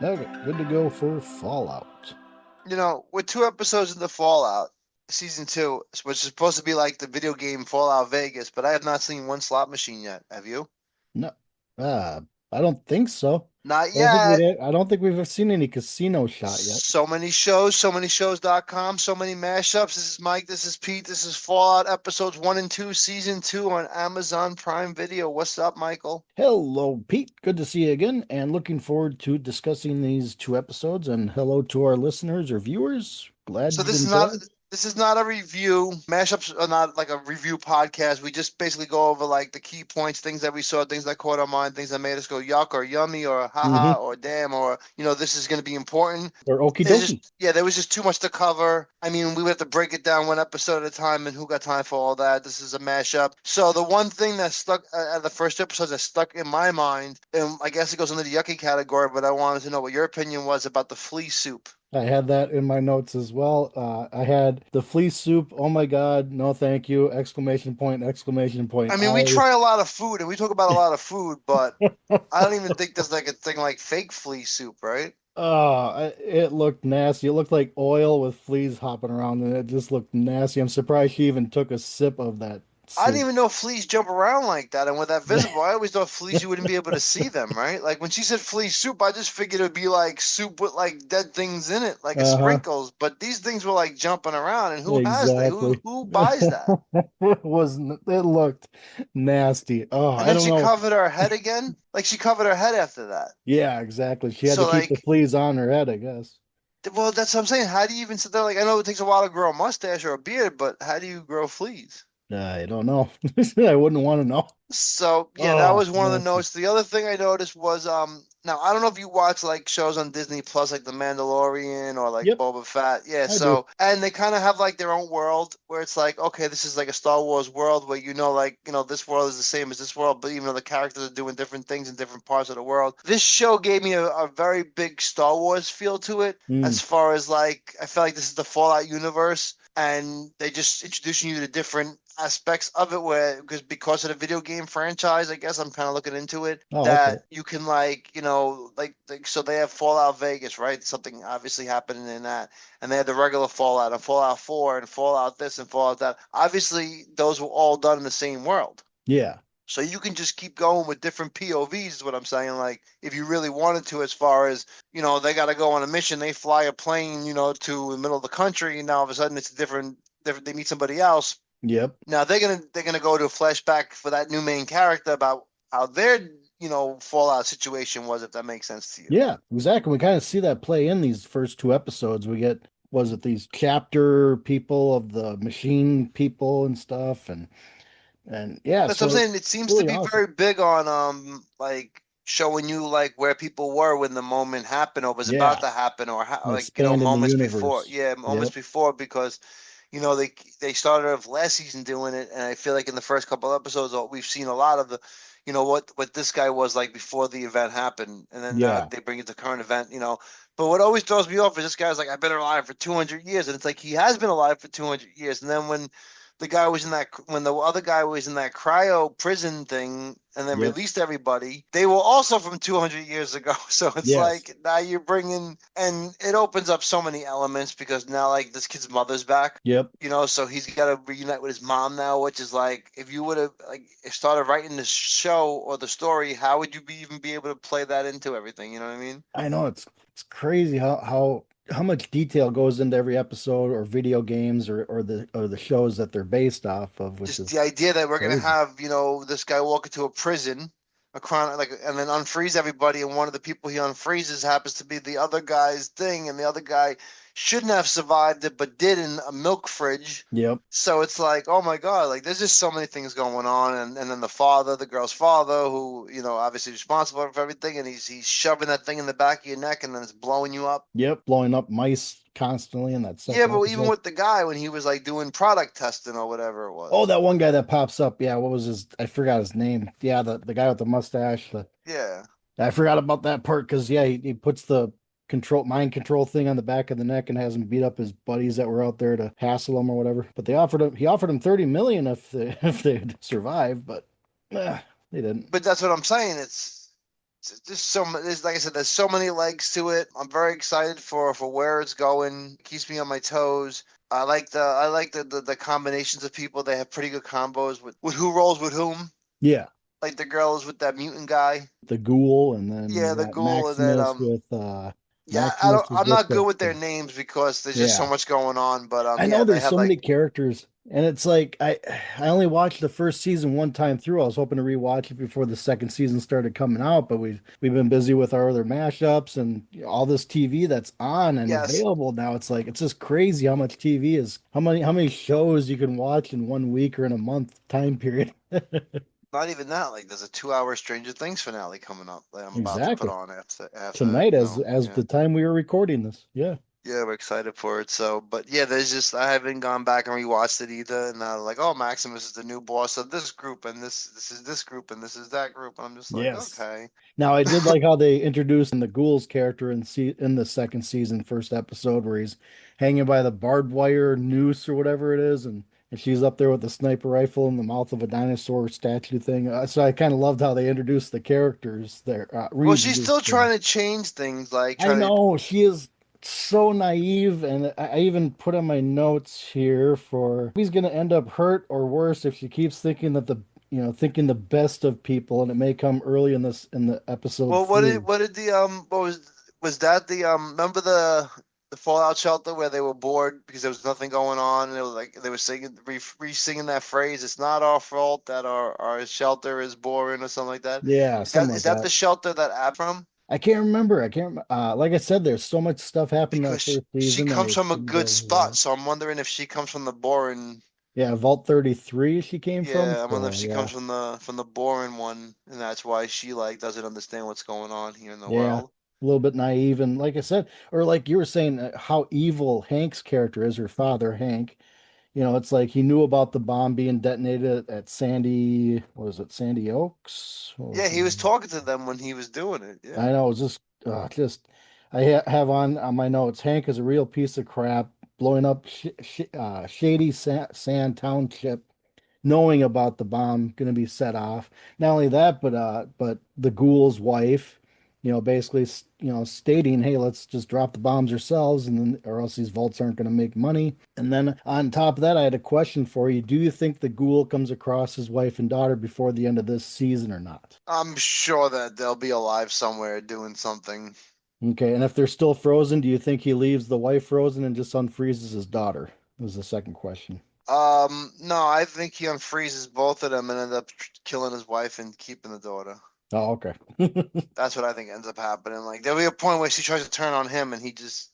Okay, good to go for Fallout. We're 2 episodes into Fallout season two, which is supposed to be like the video game Fallout Vegas, but I have not seen one slot machine yet. Have you? No, I don't think so. Not I don't think we yet. did. I don't think we've seen any casino shot yet. So many shows, so many shows.com, so many mashups. This is Mike, this is Pete, this is Fallout episodes one and two, season two on Amazon Prime Video. What's up, Michael? Hello, Pete. Good to see you again, and looking forward to discussing these two episodes. And hello to our listeners or viewers. Glad So you've this is not enjoyed. this is not a review. Mashups are not like a review podcast. We just basically go over like the key points, things that we saw, things that caught our mind, things that made us go yuck or yummy or haha Mm-hmm. or damn or this is going to be important. Or okie There's dokie. just there was just too much to cover. I mean, we would have to break it down one episode at a time, and who got time for all that? This is a mashup. So the one thing that stuck at the first episode that stuck in my mind, and I guess it goes into the yucky category, but I wanted to know what your opinion was about the flea soup. I had that in my notes as well. I had the flea soup. Oh my God, no thank you! Exclamation point! Exclamation point! I mean, we try a lot of food and we talk about a lot of food, but I don't even think there's like a thing like fake flea soup, right? It looked nasty. It looked like oil with fleas hopping around, and it just looked nasty. I'm surprised she even took a sip of that I didn't soup. even know fleas jump around like that and were that visible. I always thought fleas you wouldn't be able to see them, right? Like when she said flea soup, I just figured it would be like soup with like dead things in it, like a Uh-huh. sprinkles. But these things were like jumping around, and who has that? Who Exactly. who buys that? It looked nasty. Oh, And I then don't she know. covered her head again. Like she covered her head after that. Yeah, exactly. She had to So keep the like, fleas on her head, I guess. well, that's what I'm saying. How do you even sit there? Like I know it takes a while to grow a mustache or a beard, but how do you grow fleas? I don't know. I wouldn't want to know. So yeah, that Oh, was one of the nasty. notes. The other thing I noticed was now I don't know if you watch like shows on Disney Plus like The Mandalorian or like Yep, Boba Fett. Yeah, I do. so and they kind of have like their own world where it's like, okay, this is like a Star Wars world where like, this world is the same as this world, but even though the characters are doing different things in different parts of the world. This show gave me a very big Star Wars feel to it Mm, as far as like I felt like this is the Fallout universe and they just introducing you to different aspects of it where because of the video game franchise, I guess I'm kind of looking into it oh, okay. that you can like, like so they have Fallout Vegas, right? Something obviously happening in that. And they had the regular Fallout and Fallout 4 and Fallout this and Fallout that. Obviously, those were all done in the same world. Yeah. So you can just keep going with different POVs, is what I'm saying. Like if you really wanted to, as far as, they got to go on a mission, they fly a plane, to the middle of the country, and now all of a sudden it's a different. They meet somebody else. Yep. Now they're gonna go to a flashback for that new main character about how their Fallout situation was, if that makes sense to you. Yeah, exactly. We kind of see that play in these first two episodes. We get, was it these chapter people of the machine people and stuff, and yeah, That's what I'm so saying. It seems to really be awesome. very big on like showing you like where people were when the moment happened or was about Yeah, to happen or how, and like expanding the moments before. universe. Yeah, moments Yep. before because they started off last season doing it, and I feel like in the first couple episodes we've seen a lot of the what this guy was like before the event happened, and then now Yeah. they bring it to current event. But what always throws me off is this guy's like, I've been alive for 200 years, and it's like he has been alive for 200 years, and then when the other guy was in that cryo prison thing and then Yep. released everybody, they were also from 200 years ago. So it's Yes. like now you're bringing, and it opens up so many elements because now like this kid's mother's back. Yep. So he's got to reunite with his mom now, which is like if you would have like started writing the show or the story, how would you even be able to play that into everything? You know what I mean? I know it's crazy how much detail goes into every episode or video games or the shows that they're based off of, which Just is the idea that we're gonna crazy. have, this guy walk into a prison, and then unfreeze everybody, and one of the people he unfreezes happens to be the other guy's thing, and the other guy shouldn't have survived it, but did in a milk fridge. Yep. So it's like, oh my God, like there's just so many things going on, and then the father, the girl's father, who obviously responsible for everything, and he's shoving that thing in the back of your neck, and then it's blowing you up. Yep. Blowing up mice constantly in that Yeah, second but even episode. with the guy when he was like doing product testing or whatever it Oh, was. that one guy that pops up. Yeah, what was his? I forgot his name. Yeah, the guy with the mustache. Yeah. I forgot about that part because yeah, he puts the mind control thing on the back of the neck and has him beat up his buddies that were out there to hassle him or whatever. But he offered him 30 million if they if they'd survive, but they didn't. But that's what I'm saying. just there's, like I said, there's so many legs to it. I'm very excited for where it's going. It keeps me on my toes. I like the combinations of people. They have pretty good combos with who rolls with whom. Yeah, Like the girls with that mutant guy. the Ghoul, and then Yeah, you the got ghoul, and then yeah, Maximus is I'm with not good with their the names because there's just so yeah. much going on. But I know yeah, they there's have so many like characters, and it's like I only watched the first season one time through. I was hoping to rewatch it before the second season started coming out, but we've been busy with our other mashups and all this TV that's on and yes, available now. It's like it's just crazy how much TV is how many shows you can watch in 1 week or in a month time period. not even that. Like there's a 2 hour Stranger Things finale coming up that I'm about to put Exactly. on after Tonight as the time we were recording this. Yeah. Yeah, we're excited for it. So, but yeah, there's just I haven't gone back and rewatched it either. And like, oh, Maximus is the new boss of this group, and this is this group, and this is that group. I'm just like, Yes. okay. Now I did like how they introduced the Ghoul's character in the second season, first episode, where he's hanging by the barbed wire noose or whatever it is, and she's up there with the sniper rifle in the mouth of a dinosaur statue thing. So I kind of loved how they introduced the characters there, Well, she's reintroduced still them. trying to change things, like I trying to. know she is so naive, and I even put on my notes here for he's going to end up hurt or worse if she keeps thinking that thinking the best of people, and it may come early in the episode Well, three. what did the what was that the remember the Fallout shelter where they were bored because there was nothing going on, and it was like they were singing re-singing that phrase. It's not our fault that our shelter is boring or something like that. Yeah, something Is like that that. the shelter that Ab from? I can't remember. I can't. Like I said, there's so much stuff happened in that Because first she season that comes I from a didn't go good over spot, yet. so I'm wondering if she comes from the boring. Yeah, Vault 33 she came from. Yeah, I wonder if So she yeah, comes from the boring one, and that's why she like doesn't understand what's going on here in the yeah, world. a little bit naive, and like I said, or like you were saying, how evil Hank's character is, her father Hank. It's like he knew about the bomb being detonated at Sandy. What was it? Sandy Oaks? What Yeah, was the he was name? talking to them when he was doing it. I Yeah. know. It's just have on my notes. Hank is a real piece of crap, blowing up shady sand township, knowing about the bomb going to be set off. Not only that, but the ghoul's wife, basically, stating, "Hey, let's just drop the bombs ourselves, and then or else these vaults aren't going to make money." And then on top of that, I had a question for you. Do you think the ghoul comes across his wife and daughter before the end of this season or not? I'm sure that they'll be alive somewhere doing something. Okay, and if they're still frozen, do you think he leaves the wife frozen and just unfreezes his daughter? Was the second question. No, I think he unfreezes both of them and end up killing his wife and keeping the daughter. Oh, okay. That's what I think ends up happening. Like there'll be a point where she tries to turn on him and he just,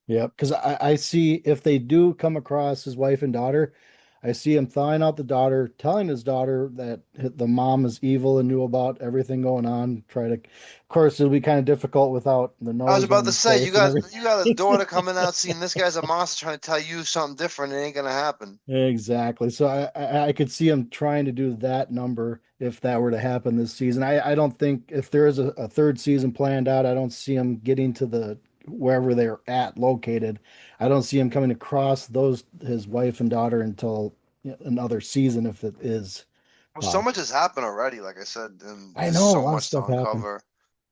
Yeah, because I see if they do come across his wife and daughter, I see him thawing out the daughter, telling his daughter that the mom is evil and knew about everything going on. Of course, it'll be kind of difficult without the I was nose on about to his say face and everything. you got a daughter coming out seeing this guy's a monster trying to tell you something different. It ain't gonna happen. Exactly. So I could see him trying to do that number if that were to happen this season. I don't think if there is a third season planned out, I don't see him getting to the wherever they're at located. I don't see him coming across those his wife and daughter until another season if it is Well, so much possible. has happened already, like I said, and I there's know a so lot of much to stuff happened. uncover.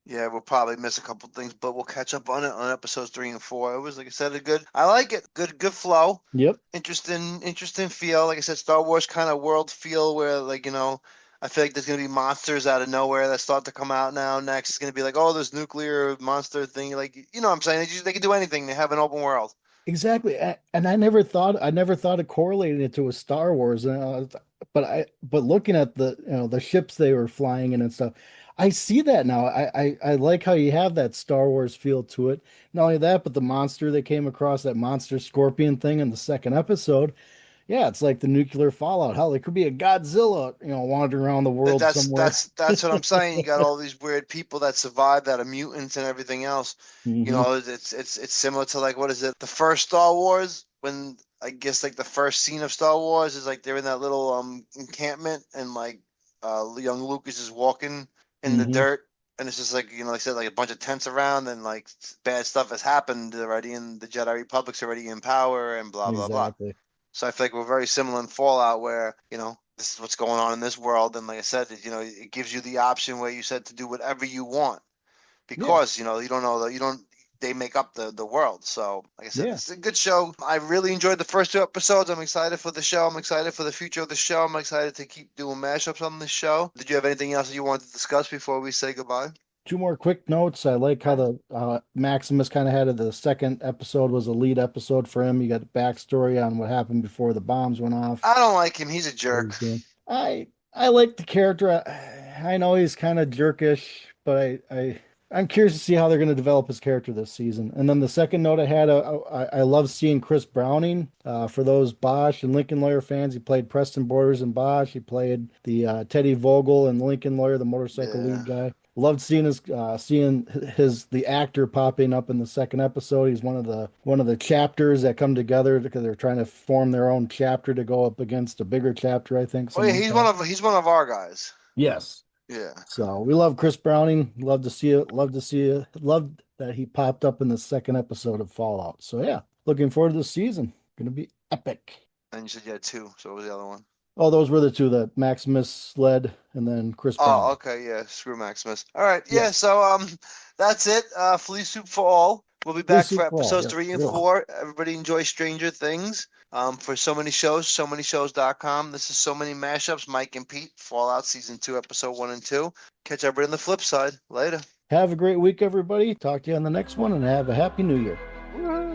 Yeah, we'll probably miss a couple things, but we'll catch up on it on episodes 3 and 4. It was, like I said, a good. I like it. Good flow. Yep. Interesting feel. Like I said, Star Wars kind of world feel where, like, I feel like there's gonna be monsters out of nowhere that start to come out now. Next, it's gonna be like, oh, this nuclear monster thing. Like, you know what I'm saying? They can do anything. They have an open world. Exactly. And I never thought of correlating it to a Star Wars. But looking at the, the ships they were flying in and stuff, I see that now. I like how you have that Star Wars feel to it. Not only that, but the monster they came across, that monster scorpion thing in the second episode. Yeah, it's like the nuclear fallout. Hell, it could be a Godzilla, wandering around the That world that's somewhere. that's that's what I'm saying. You got all these weird people that survive that are mutants and everything else. Hmm. It's similar to like what is it? The first Star Wars when I guess like the first scene of Star Wars is like they're in that little encampment and like young Lucas is walking in the Hmm. dirt and it's just like like I said like a bunch of tents around and like bad stuff has happened already and the Jedi Republic's already in power and blah blah blah. Exactly. So I feel like we're very similar in Fallout where, this is what's going on in this world. And like I said, it gives you the option where you said to do whatever you want Yeah, because you don't know that you don't. They make up the world. So, like I said, yeah. it's a good show. I really enjoyed the first two episodes. I'm excited for the show. I'm excited for the future of the show. I'm excited to keep doing mashups on this show. Did you have anything else that you wanted to discuss before we say goodbye? Two more quick notes. I like how the Maximus kind of had the second episode was a lead episode for him. You got the backstory on what happened before the bombs went off. I don't like him. He's a What jerk. he's doing. I like the character. I know he's kind of jerkish, but I'm curious to see how they're going to develop his character this season. And then the second note I had, I love seeing Chris Browning. For those Bosch and Lincoln Lawyer fans, he played Preston Borders in Bosch. He played the Teddy Vogel and Lincoln Lawyer, the motorcycle Yeah. lead guy. Loved seeing his the actor popping up in the second episode. He's one of the chapters that come together because they're trying to form their own chapter to go up against a bigger chapter, I think, Oh something yeah, like that. he's one of our guys. Yes. Yeah. So we love Chris Browning. Love to see it. Love to see it. Love that he popped up in the second episode of Fallout. So yeah, looking forward to the season. Gonna be epic. And you said you had two. So what was the other one? Oh, those were the two that Maximus led, and then Chris Oh, Browning. okay, yeah. Screw Maximus. All right, yeah. Yes. So that's it. Flea Soup for all. We'll be Flea back for Soup Fall. episodes Yes. three and Ugh. four. Everybody enjoy Stranger Things. For so many shows, so many shows.com. This is so many mashups. Mike and Pete, Fallout season two, episode one and two. Catch everybody on the flip side. Later. Have a great week, everybody. Talk to you on the next one, and have a happy new year. Woo.